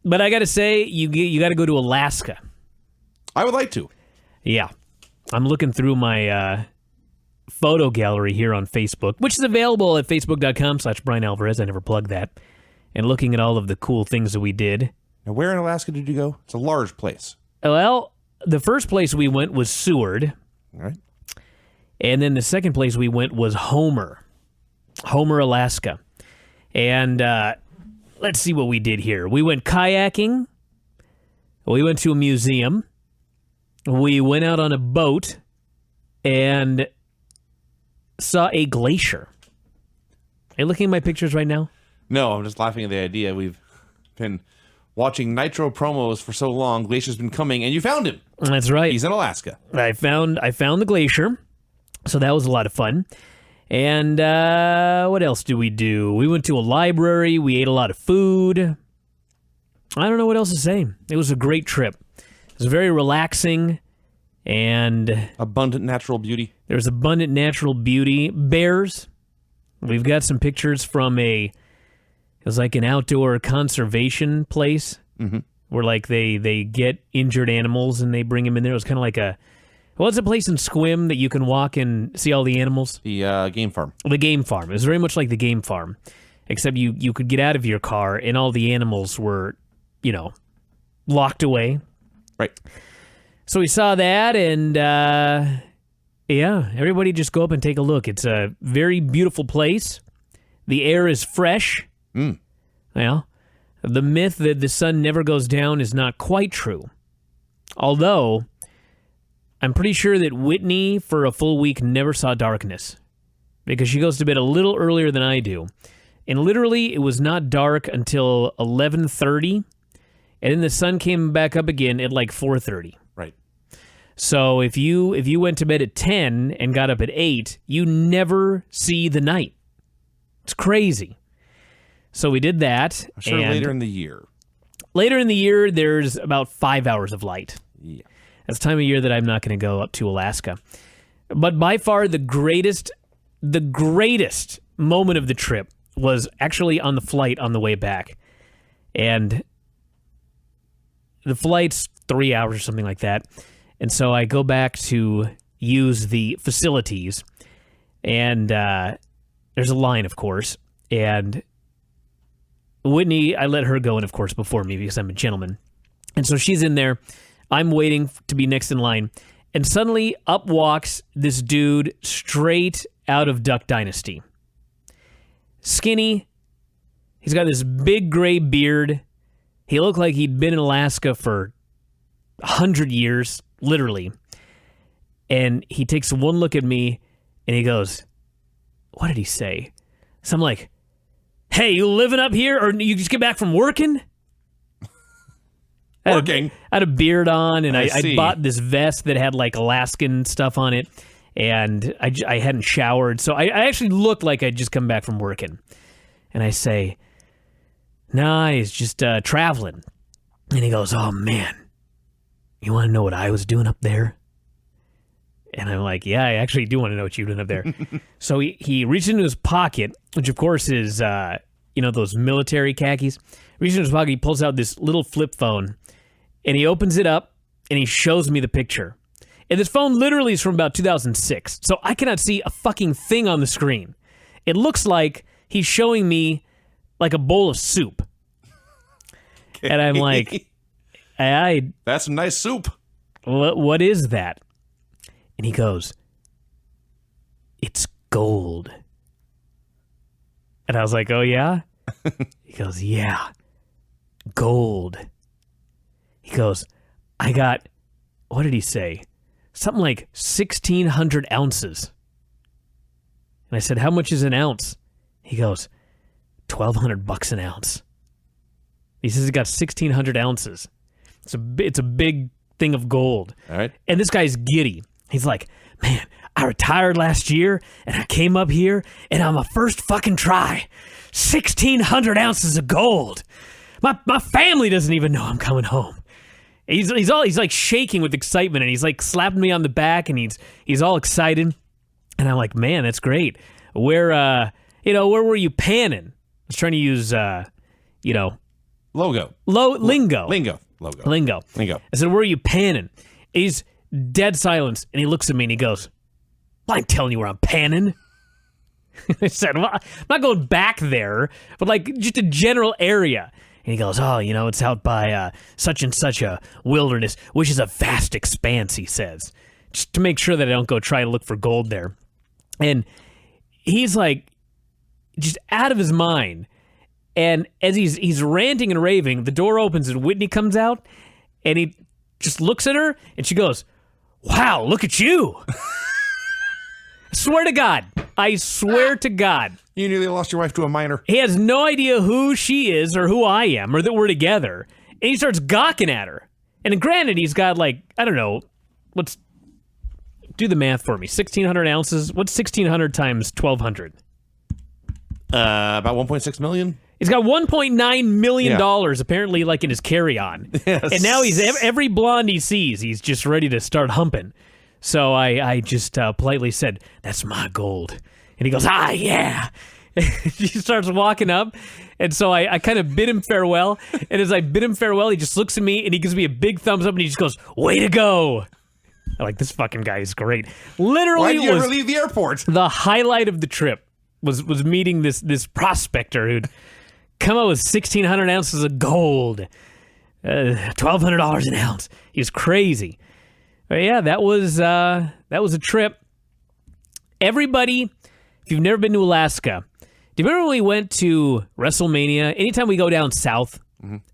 But I got to say, you got to go to Alaska. I would like to. Yeah. I'm looking through my photo gallery here on Facebook, which is available at facebook.com/Bryan Alvarez. I never plugged that. And looking at all of the cool things that we did. Now, where in Alaska did you go? It's a large place. Well, the first place we went was Seward. All right. And then the second place we went was Homer, Alaska. And let's see what we did here. We went kayaking. We went to a museum. We went out on a boat and saw a glacier. Are you looking at my pictures right now? No, I'm just laughing at the idea. We've been watching Nitro promos for so long. Glacier's been coming, and you found him. That's right. He's in Alaska. I found the glacier, so that was a lot of fun. And what else did we do? We went to a library. We ate a lot of food. I don't know what else to say. It was a great trip. It was very relaxing, and abundant natural beauty. There's abundant natural beauty. Bears. We've got some pictures from it was like an outdoor conservation place where like they get injured animals and they bring them in there. It was kind of like it's a place in Sequim that you can walk and see all the animals. The game farm. The game farm. It was very much like the game farm, except you could get out of your car and all the animals were, locked away. Right. So we saw that, and everybody just go up and take a look. It's a very beautiful place. The air is fresh. Well, the myth that the sun never goes down is not quite true. Although, I'm pretty sure that Whitney, for a full week, never saw darkness. Because she goes to bed a little earlier than I do. And literally, it was not dark until 11:30. And then the sun came back up again at like 4:30. Right. So if you went to bed at 10 and got up at 8, you never see the night. It's crazy. So we did that. I'm sure later in the year. Later in the year, there's about 5 hours of light. Yeah. That's the time of year that I'm not going to go up to Alaska. But by far the greatest moment of the trip was actually on the flight on the way back. And the flight's 3 hours or something like that. And so I go back to use the facilities. And there's a line, of course. And Whitney, I let her go in, of course, before me because I'm a gentleman. And so she's in there. I'm waiting to be next in line. And suddenly up walks this dude straight out of Duck Dynasty. Skinny. He's got this big gray beard. He looked like he'd been in Alaska for 100 years, literally. And he takes one look at me and he goes, what did he say? So I'm like, hey, you living up here or you just get back from working? Working. I had a beard on, and I bought this vest that had like Alaskan stuff on it, and I hadn't showered, so I actually looked like I'd just come back from working. And I say, nah, he's just traveling. And he goes, oh man, you want to know what I was doing up there? And I'm like, yeah, I actually do want to know what you're doing up there. So he reaches into his pocket, which of course is, those military khakis. Reaches into his pocket, he pulls out this little flip phone, and he opens it up, and he shows me the picture. And this phone literally is from about 2006, so I cannot see a fucking thing on the screen. It looks like he's showing me like a bowl of soup. Okay. And I'm like, that's some nice soup. What is that? And he goes, it's gold. And I was like, oh yeah? He goes, yeah, gold. He goes, I got, what did he say? Something like 1,600 ounces. And I said, how much is an ounce? He goes, $1,200 an ounce. He says he got 1,600 ounces. It's a big thing of gold. All right. And this guy's giddy. He's like, man, I retired last year, and I came up here, and on my first fucking try, 1,600 ounces of gold. My family doesn't even know I'm coming home. He's like shaking with excitement, and he's like slapping me on the back, and he's all excited. And I'm like, man, that's great. Where were you panning? I was trying to use, Logo. Lingo. Lingo. I said, where are you panning? He's dead silence, and he looks at me and he goes, well, I ain't telling you where I'm panning. I said, well, I'm not going back there, but like just a general area. And he goes, oh, it's out by such and such a wilderness, which is a vast expanse, he says, just to make sure that I don't go try to look for gold there. And he's like, just out of his mind. And as he's ranting and raving, the door opens and Whitney comes out, and he just looks at her, and she goes, wow, look at you. I swear to God. You nearly lost your wife to a minor. He has no idea who she is or who I am or that we're together. And he starts gawking at her. And granted, he's got like, I don't know, let's do the math for me. 1,600 ounces. What's 1,600 times 1,200? About 1.6 million. He's got $1.9 million apparently like in his carry-on. Yes. And now every blonde he sees, he's just ready to start humping. So I just politely said, that's my gold. And he goes, yeah. He starts walking up. And so I kind of bid him farewell. And as I bid him farewell, he just looks at me and he gives me a big thumbs up and he just goes, way to go. I'm like, this fucking guy is great. Literally, why did you ever leave the airport? The highlight of the trip was meeting this prospector who'd come out with 1,600 ounces of gold, $1,200 an ounce. He was crazy. But yeah, that was a trip. Everybody, if you've never been to Alaska, do you remember when we went to WrestleMania? Anytime we go down south,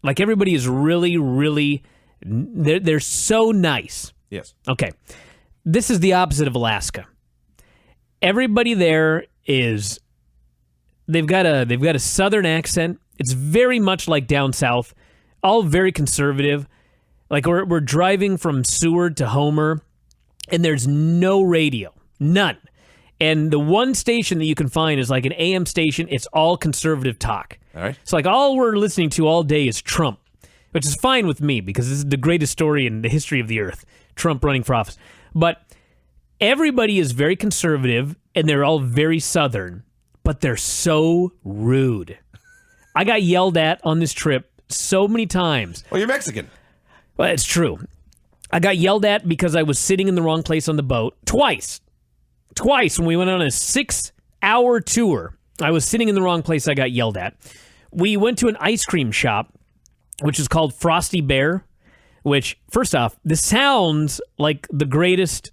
like everybody is really, really, they're so nice. Yes. Okay. This is the opposite of Alaska. Everybody there is, they've got a southern accent. It's very much like down south, all very conservative. Like we're driving from Seward to Homer, and there's no radio, none. And the one station that you can find is like an AM station. It's all conservative talk. All right. So like all we're listening to all day is Trump, which is fine with me because this is the greatest story in the history of the earth, Trump running for office. But everybody is very conservative, and they're all very southern, but they're so rude. I got yelled at on this trip so many times. Well, you're Mexican. Well, it's true. I got yelled at because I was sitting in the wrong place on the boat. Twice when we went on a 6-hour tour. I was sitting in the wrong place. I got yelled at. We went to an ice cream shop, which is called Frosty Bear, which, first off, this sounds like the greatest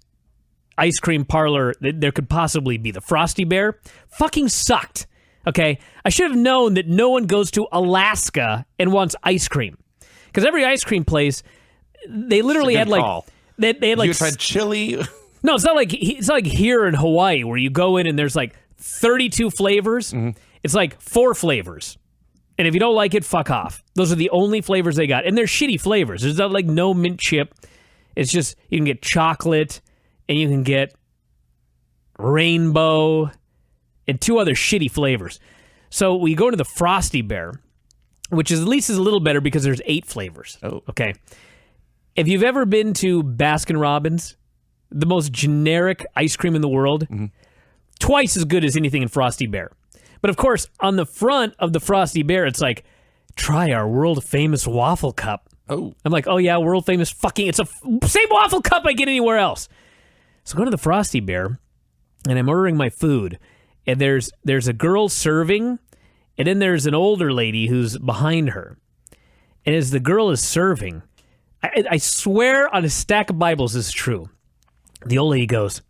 ice cream parlor that there could possibly be. The Frosty Bear fucking sucked. Okay? I should have known that no one goes to Alaska and wants ice cream. Because every ice cream place, they literally had like... They had like... You tried chili? No, it's not like here in Hawaii where you go in and there's like 32 flavors. Mm-hmm. It's like 4 flavors. And if you don't like it, fuck off. Those are the only flavors they got. And they're shitty flavors. There's not like no mint chip. It's just, you can get chocolate and you can get rainbow and 2 other shitty flavors. So we go to the Frosty Bear, which is at least is a little better because there's 8 flavors. Oh. Okay. If you've ever been to Baskin-Robbins, the most generic ice cream in the world, twice as good as anything in Frosty Bear. But of course, on the front of the Frosty Bear, it's like, try our world-famous waffle cup. Oh. I'm like, oh yeah, world-famous fucking, it's a same waffle cup I get anywhere else. So I go to the Frosty Bear, and I'm ordering my food, and there's a girl serving, and then there's an older lady who's behind her. And as the girl is serving, I swear on a stack of Bibles this is true. The old lady goes,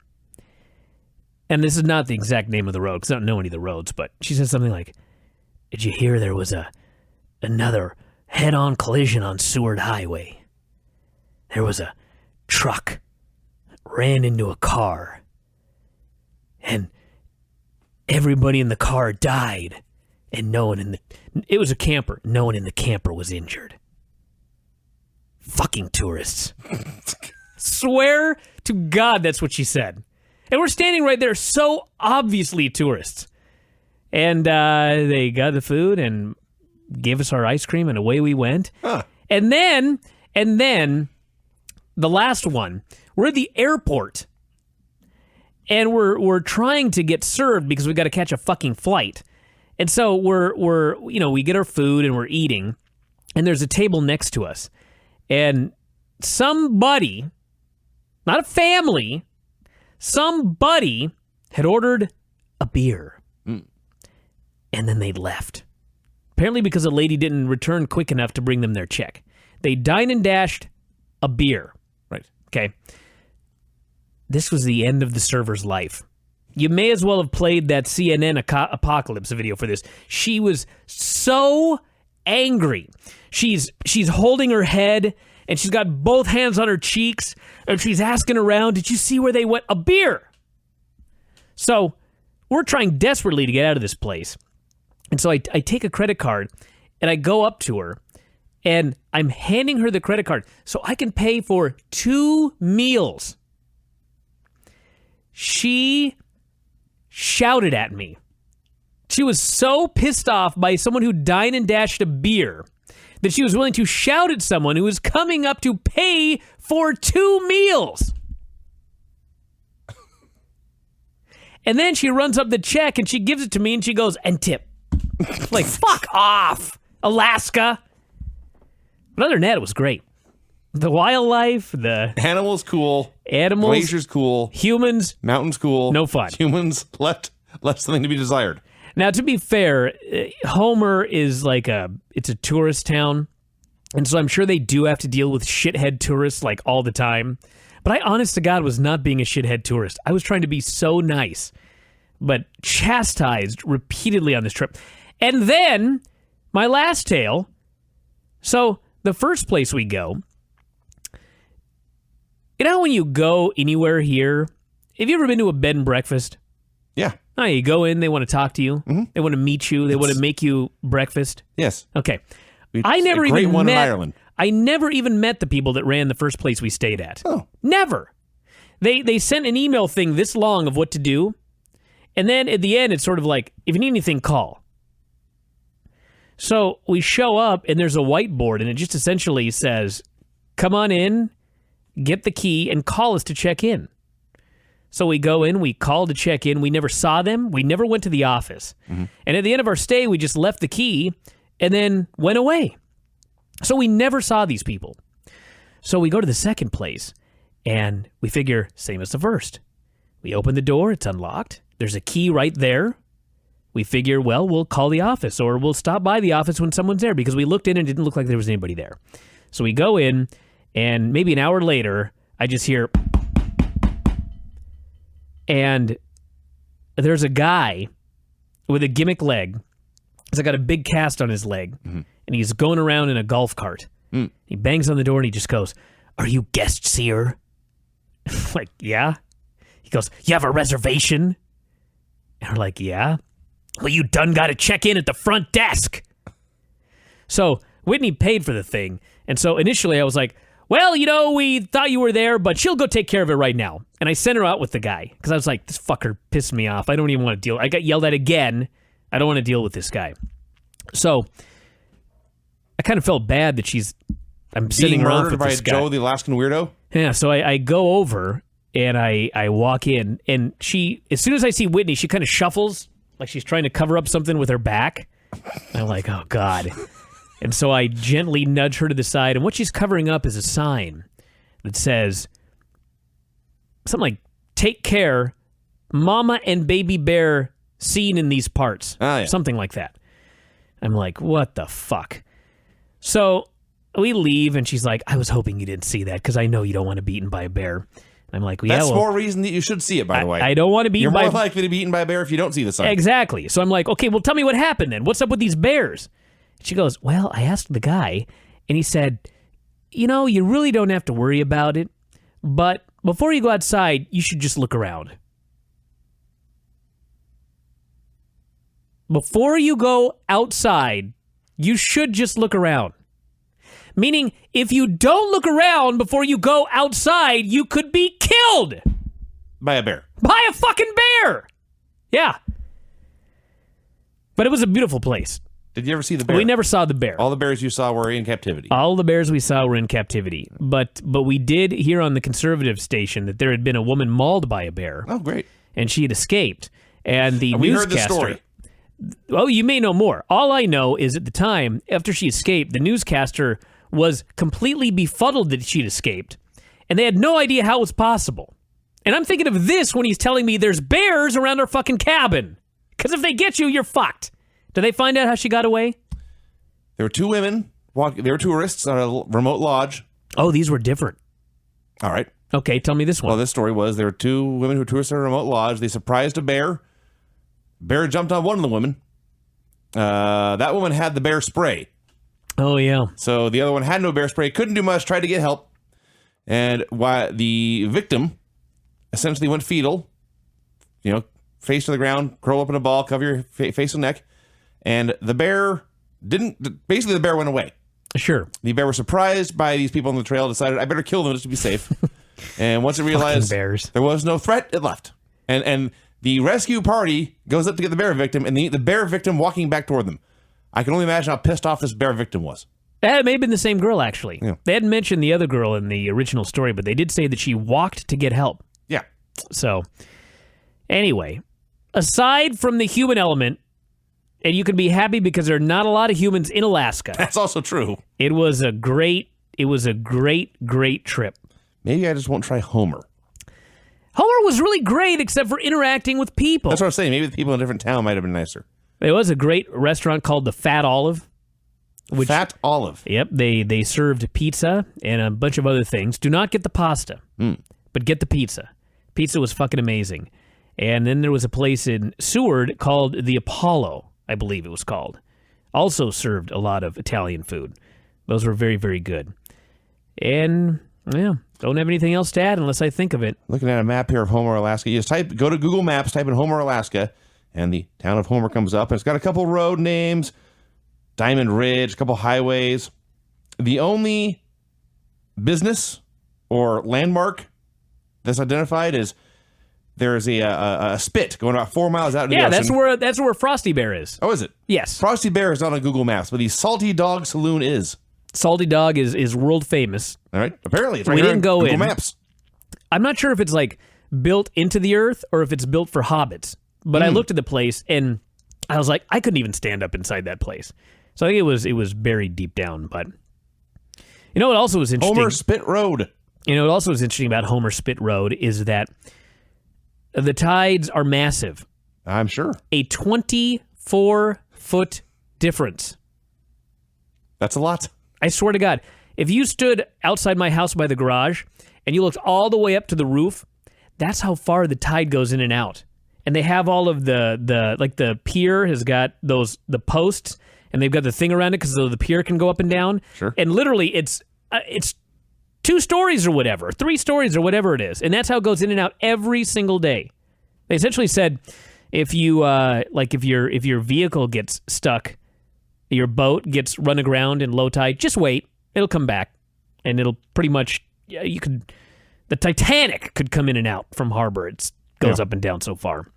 and this is not the exact name of the road, because I don't know any of the roads, but she says something like, did you hear there was another head-on collision on Seward Highway? There was a truck ran into a car, and everybody in the car died, and it was a camper. No one in the camper was injured. Fucking tourists. Swear to God that's what she said. And we're standing right there, so obviously tourists. And they got the food and gave us our ice cream, and away we went. Huh. And then the last one, we're at the airport, and we're trying to get served because we got to catch a fucking flight. And so we get our food and we're eating, and there's a table next to us. And somebody, not a family, somebody had ordered a beer. And then they left. Apparently because a lady didn't return quick enough to bring them their check. They dine and dashed a beer. Right. Okay. This was the end of the server's life. You may as well have played that CNN apocalypse video for this. She was so angry. She's holding her head, and she's got both hands on her cheeks, and she's asking around, did you see where they went? A beer! So, we're trying desperately to get out of this place. And so I take a credit card, and I go up to her, and I'm handing her the credit card so I can pay for 2 meals. She shouted at me. She was so pissed off by someone who dined and dashed a beer that she was willing to shout at someone who was coming up to pay for 2 meals. And then she runs up the check and she gives it to me and she goes, and tip. Like, fuck off, Alaska. But other than that, it was great. The wildlife, the animals cool, animals, glaciers cool, humans, mountains cool, no fun. Humans left something to be desired. Now, to be fair, Homer is like it's a tourist town, and so I'm sure they do have to deal with shithead tourists like all the time. But I, honest to God, was not being a shithead tourist. I was trying to be so nice, but chastised repeatedly on this trip. And then, my last tale. So, the first place we go, you know when you go anywhere here, have you ever been to a bed and breakfast? Yeah. Oh, you go in, they want to talk to you. Mm-hmm. They want to meet you. They want to make you breakfast. Yes. Okay. I never even met in Ireland. I never even met the people that ran the first place we stayed at. Oh. Never. They sent an email thing this long of what to do, and then at the end it's sort of like, if you need anything, call. So we show up and there's a whiteboard and it just essentially says, come on in, get the key, and call us to check in. So we go in, we call to check in. We never saw them. We never went to the office. Mm-hmm. And at the end of our stay, we just left the key and then went away. So we never saw these people. So we go to the second place and we figure, same as the first. We open the door, it's unlocked. There's a key right there. We figure, well, we'll call the office or we'll stop by the office when someone's there because we looked in and it didn't look like there was anybody there. So we go in and maybe an hour later, I just hear, and there's a guy with a gimmick leg. He's got a big cast on his leg, and he's going around in a golf cart. He bangs on the door and he just goes, "Are you guests here?" Like, yeah. He goes, "You have a reservation?" And we're like, "Yeah." "Well, you done got to check in at the front desk." So Whitney paid for the thing, and so initially I was like, well, you know, we thought you were there, but she'll go take care of it right now. And I sent her out with the guy, because I was like, this fucker pissed me off. I don't even want to deal. I got yelled at again. I don't want to deal with this guy. So I kind of felt bad that I'm sitting around with this guy. Joe, the Alaskan weirdo? Yeah, so I go over, and I walk in, and she, as soon as I see Whitney, she kind of shuffles, like she's trying to cover up something with her back. And I'm like, oh, God. And so I gently nudge her to the side, and what she's covering up is a sign that says something like, "Take care, Mama and Baby Bear seen in these parts." Oh, yeah. Something like that. I'm like, what the fuck? So we leave, and she's like, "I was hoping you didn't see that, because I know you don't want to be eaten by a bear." And I'm like, well, That's more reason that you should see it, by the way. I don't want to be eaten by a bear. You're more likely to be eaten by a bear if you don't see the sign. Exactly. So I'm like, okay, well, tell me what happened then. What's up with these bears? She goes, well, I asked the guy, and he said, you know, you really don't have to worry about it, but before you go outside, you should just look around. Before you go outside, you should just look around. Meaning, if you don't look around before you go outside, you could be killed. By a bear. By a fucking bear. Yeah. But it was a beautiful place. Did you ever see the bear? We never saw the bear. All the bears you saw were in captivity. All the bears we saw were in captivity. But we did hear on the conservative station that there had been a woman mauled by a bear. Oh, great. And she had escaped. And the we newscaster... heard the story. Oh, you may know more. All I know is at the time, after she escaped, the newscaster was completely befuddled that she'd escaped, and they had no idea how it was possible. And I'm thinking of this when he's telling me there's bears around our fucking cabin. Because if they get you, you're fucked. Did they find out how she got away? There were two women. They were tourists at a remote lodge. Oh, these were different. All right. Okay, tell me this one. Well, this story was there were two women who were tourists at a remote lodge. They surprised a bear. Bear jumped on one of the women. That woman had the bear spray. Oh, yeah. So the other one had no bear spray, couldn't do much, tried to get help. And why the victim essentially went fetal, face to the ground, curl up in a ball, cover your face and neck. And the bear basically the bear went away. Sure. The bear was surprised by these people on the trail, decided, I better kill them just to be safe. And once it realized there was no threat, it left. And the rescue party goes up to get the bear victim, and the bear victim walking back toward them. I can only imagine how pissed off this bear victim was. That may have been the same girl, actually. Yeah. They hadn't mentioned the other girl in the original story, but they did say that she walked to get help. Yeah. So, anyway, aside from the human element, and you can be happy because there are not a lot of humans in Alaska. That's also true. It was a great trip. Maybe I just won't try Homer. Homer was really great, except for interacting with people. That's what I'm saying. Maybe the people in a different town might have been nicer. There was a great restaurant called the Fat Olive. Fat Olive. Yep, they served pizza and a bunch of other things. Do not get the pasta, but get the pizza. Pizza was fucking amazing. And then there was a place in Seward called the Apollo, I believe it was called. Also served a lot of Italian food. Those were very, very good. And, yeah, don't have anything else to add unless I think of it. Looking at a map here of Homer, Alaska. You just go to Google Maps, type in Homer, Alaska, and the town of Homer comes up. And it's got a couple road names, Diamond Ridge, a couple highways. The only business or landmark that's identified is there's a spit going about 4 miles out into the ocean. That's where Frosty Bear is. Oh, is it? Yes. Frosty Bear is not on Google Maps, but the Salty Dog Saloon is. Salty Dog is world famous. All right. Apparently, it's right we here didn't go Google in. Maps. I'm not sure if it's like built into the earth or if it's built for hobbits. But I looked at the place and I was like, I couldn't even stand up inside that place. So I think it was buried deep down. But you know what also was interesting? Homer Spit Road. You know what also was interesting about Homer Spit Road is that the tides are massive. I'm sure. A 24-foot difference. That's a lot. I swear to God, if you stood outside my house by the garage and you looked all the way up to the roof, that's how far the tide goes in and out. And they have all of the pier has got the posts, and they've got the thing around it because the pier can go up and down. Sure. And literally, it's 2 stories or whatever, 3 stories or whatever it is, and that's how it goes in and out every single day. They essentially said, if you if your vehicle gets stuck, your boat gets run aground in low tide, just wait, it'll come back, and it'll pretty much the Titanic could come in and out from harbor. It goes up and down so far.